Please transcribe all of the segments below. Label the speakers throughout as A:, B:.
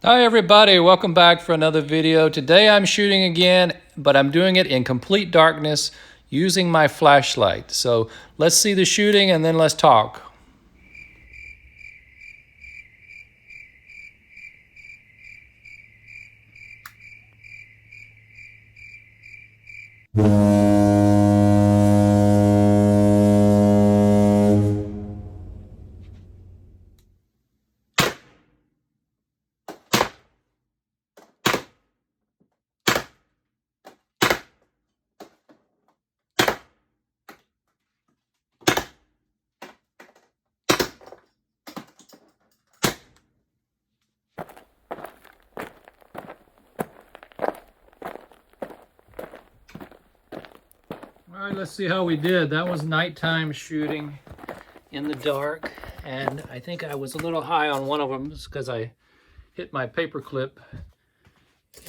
A: Hi everybody, welcome back for another video. Today I'm shooting again, but I'm doing it in complete darkness using my flashlight. So let's see the shooting and then let's talk. All right, let's see how we did. That was nighttime shooting in the dark, and I think I was a little high on one of them just because I hit my paper clip.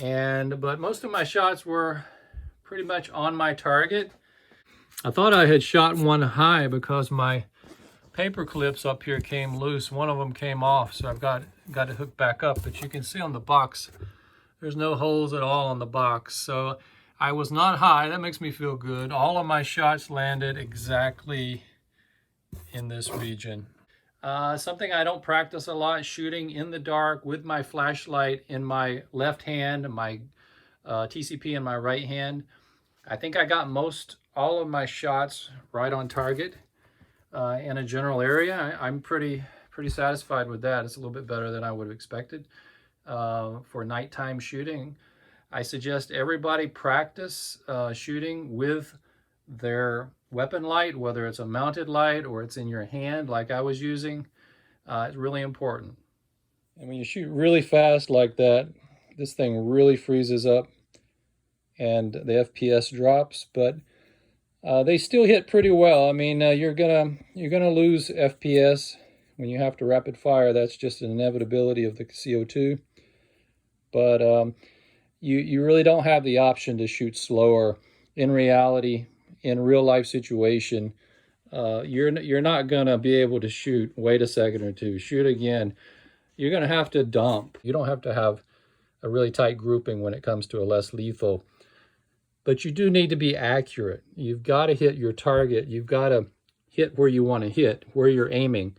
A: But most of my shots were pretty much on my target. I thought I had shot one high because my paper clips up here came loose. One of them came off, so I've got it hooked back up. But you can see on the box, there's no holes at all on the box. So I was not high. That makes me feel good. All of my shots landed exactly in this region. Something I don't practice a lot, shooting in the dark with my flashlight in my left hand, my TCP in my right hand. I think I got all of my shots right on target in a general area. I'm pretty satisfied with that. It's a little bit better than I would have expected for nighttime shooting. I suggest everybody practice shooting with their weapon light, whether it's a mounted light or it's in your hand like I was using. It's really important. And when you shoot really fast like that, this thing really freezes up and the FPS drops, but they still hit pretty well. I mean, you're gonna lose FPS when you have to rapid fire. That's just an inevitability of the CO2. But you really don't have the option to shoot slower. In reality, in real life situation, you're not gonna be able to shoot. Wait a second or two. Shoot again. You're gonna have to dump. You don't have to have a really tight grouping when it comes to a less lethal. But you do need to be accurate. You've got to hit your target. You've got to hit where you want to hit, where you're aiming.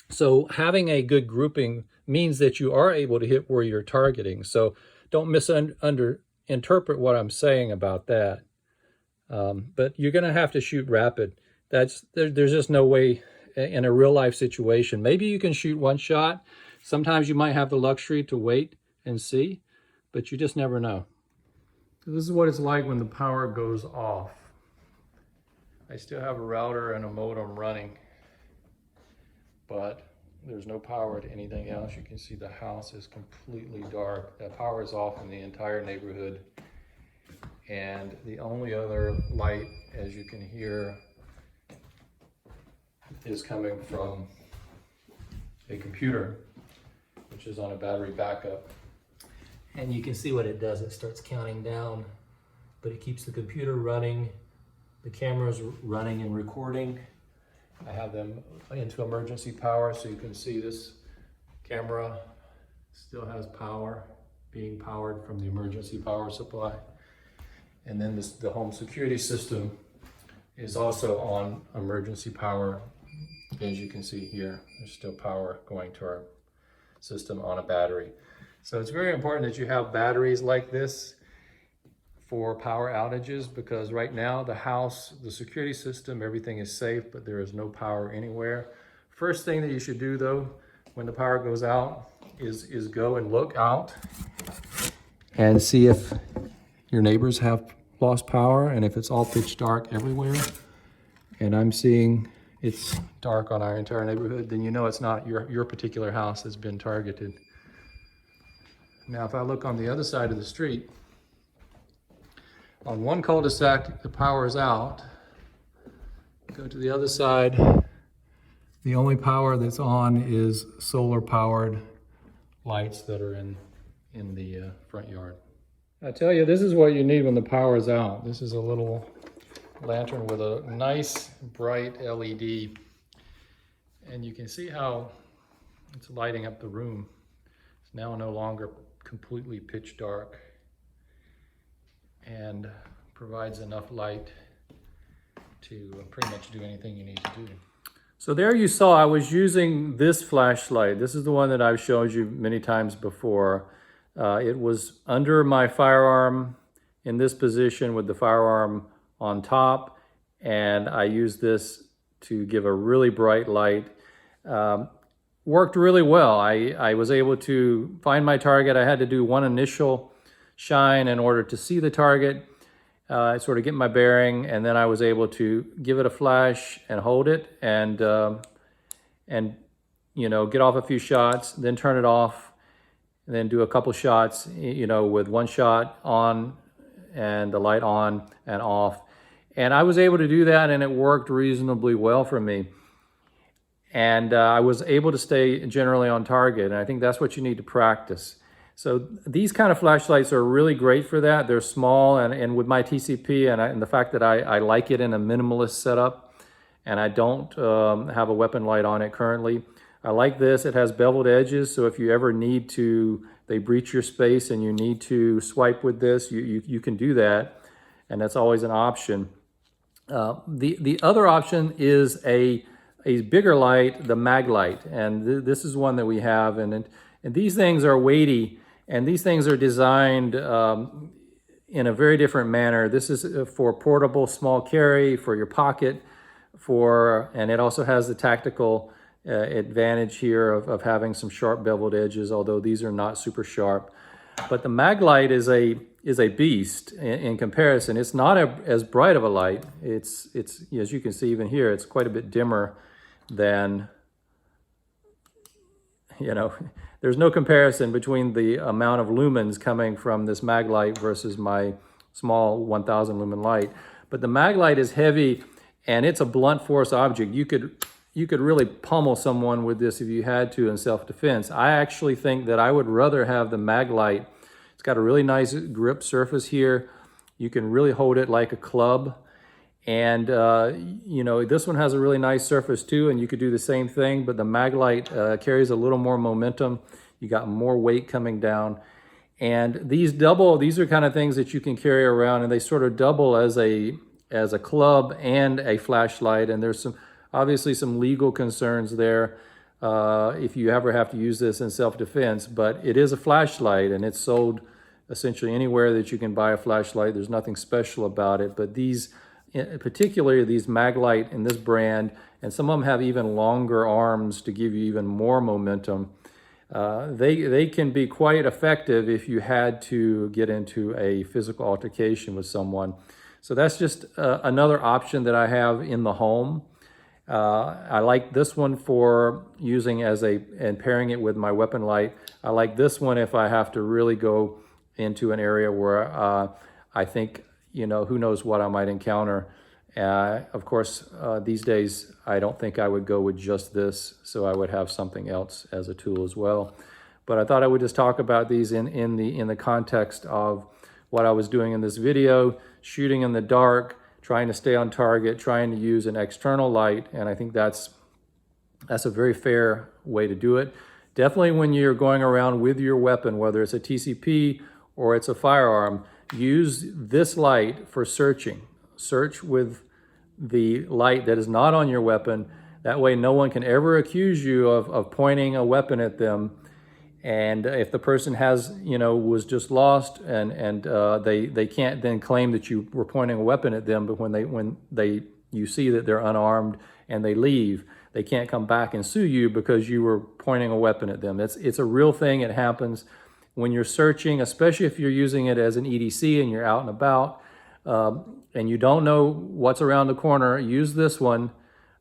A: So having a good grouping means that you are able to hit where you're targeting. So don't misinterpret what I'm saying about that. But you're going to have to shoot rapid. There's just no way in a real life situation. Maybe you can shoot one shot. Sometimes you might have the luxury to wait and see, but you just never know. So this is what it's like when the power goes off. I still have a router and a modem running, but there's no power to anything else. You can see the house is completely dark. The power is off in the entire neighborhood. And the only other light, as you can hear, is coming from a computer, which is on a battery backup. And you can see what it does. It starts counting down, but it keeps the computer running. The camera's running and recording. I have them into emergency power, so you can see this camera still has power, being powered from the emergency power supply. And then the home security system is also on emergency power. As you can see here, there's still power going to our system on a battery. So it's very important that you have batteries like this for power outages, because right now the house, the security system, everything is safe, but there is no power anywhere. First thing that you should do though, when the power goes out, is go and look out and see if your neighbors have lost power and if it's all pitch dark everywhere. And I'm seeing it's dark on our entire neighborhood, then you know it's not your particular house that's been targeted. Now, if I look on the other side of the street, on one cul-de-sac, the power is out. Go to the other side, the only power that's on is solar-powered lights that are in the front yard. I tell you, this is what you need when the power is out. This is a little lantern with a nice bright LED. And you can see how it's lighting up the room. It's now no longer completely pitch dark and provides enough light to pretty much do anything you need to do. So there you saw I was using this flashlight. This is the one that I've showed you many times before. It was under my firearm in this position with the firearm on top, and I used this to give a really bright light. Worked really well. I was able to find my target. I had to do one initial shine in order to see the target, sort of get my bearing, and then I was able to give it a flash and hold it and you know, get off a few shots, then turn it off, and then do a couple shots, you know, with one shot on and the light on and off. And I was able to do that, and it worked reasonably well for me. And I was able to stay generally on target, and I think that's what you need to practice. So these kind of flashlights are really great for that. They're small, and with my TCP and the fact that I like it in a minimalist setup, and I don't have a weapon light on it currently. I like this. It has beveled edges, so if you ever need to, they breach your space and you need to swipe with this, you can do that, and that's always an option. The other option is a bigger light, the Maglite, and this is one that we have, and these things are weighty, and these things are designed in a very different manner. This is for portable small carry, for your pocket, and it also has the tactical advantage here of having some sharp beveled edges, although these are not super sharp. But the Maglite is a beast in comparison. It's not as bright of a light. It's as you can see even here, it's quite a bit dimmer than, you know, there's no comparison between the amount of lumens coming from this Maglite versus my small 1000 lumen light. But the Maglite is heavy, and it's a blunt force object. You could really pummel someone with this if you had to in self-defense. I actually think that I would rather have the Maglite. It's got a really nice grip surface here. You can really hold it like a club. And, you know, this one has a really nice surface too, and you could do the same thing, but the Maglite carries a little more momentum. You got more weight coming down. And these are kind of things that you can carry around, and they sort of double as a club and a flashlight. And there's obviously some legal concerns there if you ever have to use this in self-defense, but it is a flashlight, and it's sold essentially anywhere that you can buy a flashlight. There's nothing special about it, but particularly these Maglite in this brand, and some of them have even longer arms to give you even more momentum. They can be quite effective if you had to get into a physical altercation with someone. So that's just another option that I have in the home. I like this one for using and pairing it with my weapon light. I like this one if I have to really go into an area where I think, you know, who knows what I might encounter. Of course, these days, I don't think I would go with just this, so I would have something else as a tool as well. But I thought I would just talk about these in the context of what I was doing in this video, shooting in the dark, trying to stay on target, trying to use an external light, and I think that's a very fair way to do it. Definitely when you're going around with your weapon, whether it's a TCP or it's a firearm, use this light for searching. Search with the light that is not on your weapon. That way no one can ever accuse you of pointing a weapon at them. And if the person was just lost and they can't then claim that you were pointing a weapon at them, but when you see that they're unarmed and they leave, they can't come back and sue you because you were pointing a weapon at them. It's a real thing. It happens when you're searching, especially if you're using it as an EDC and you're out and about and you don't know what's around the corner. Use this one.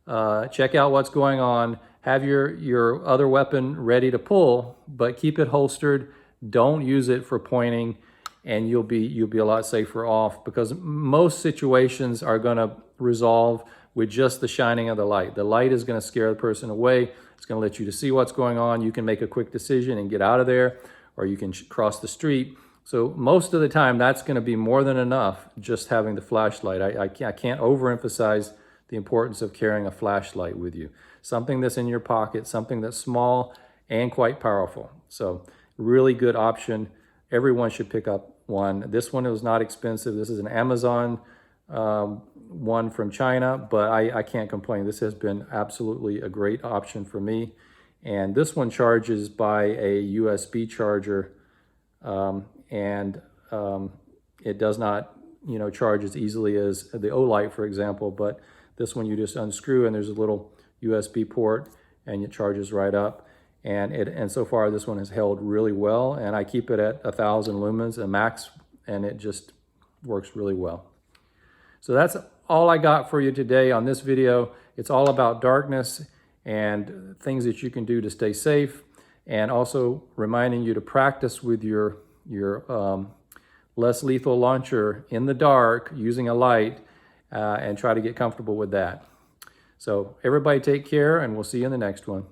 A: Check out what's going on. Have your other weapon ready to pull, but keep it holstered. Don't use it for pointing, and you'll be a lot safer off, because most situations are going to resolve with just the shining of the light. The light is going to scare the person away. It's going to let you to see what's going on. You can make a quick decision and get out of there, or you can cross the street. So most of the time, that's going to be more than enough, just having the flashlight. I can't overemphasize the importance of carrying a flashlight with you. Something that's in your pocket, something that's small and quite powerful. So
B: really good option. Everyone should pick up one. This one was not expensive. This is an Amazon one from China, but I can't complain. This has been absolutely a great option for me. And this one charges by a USB charger, and it does not, charge as easily as the Olight, for example. But this one you just unscrew, and there's a little USB port, and it charges right up. And so far this one has held really well, and I keep it at 1,000 lumens, a max, and it just works really well. So that's all I got for you today on this video. It's all about darkness and things that you can do to stay safe, and also reminding you to practice with your less lethal launcher in the dark using a light, and try to get comfortable with that. So everybody take care, and we'll see you in the next one.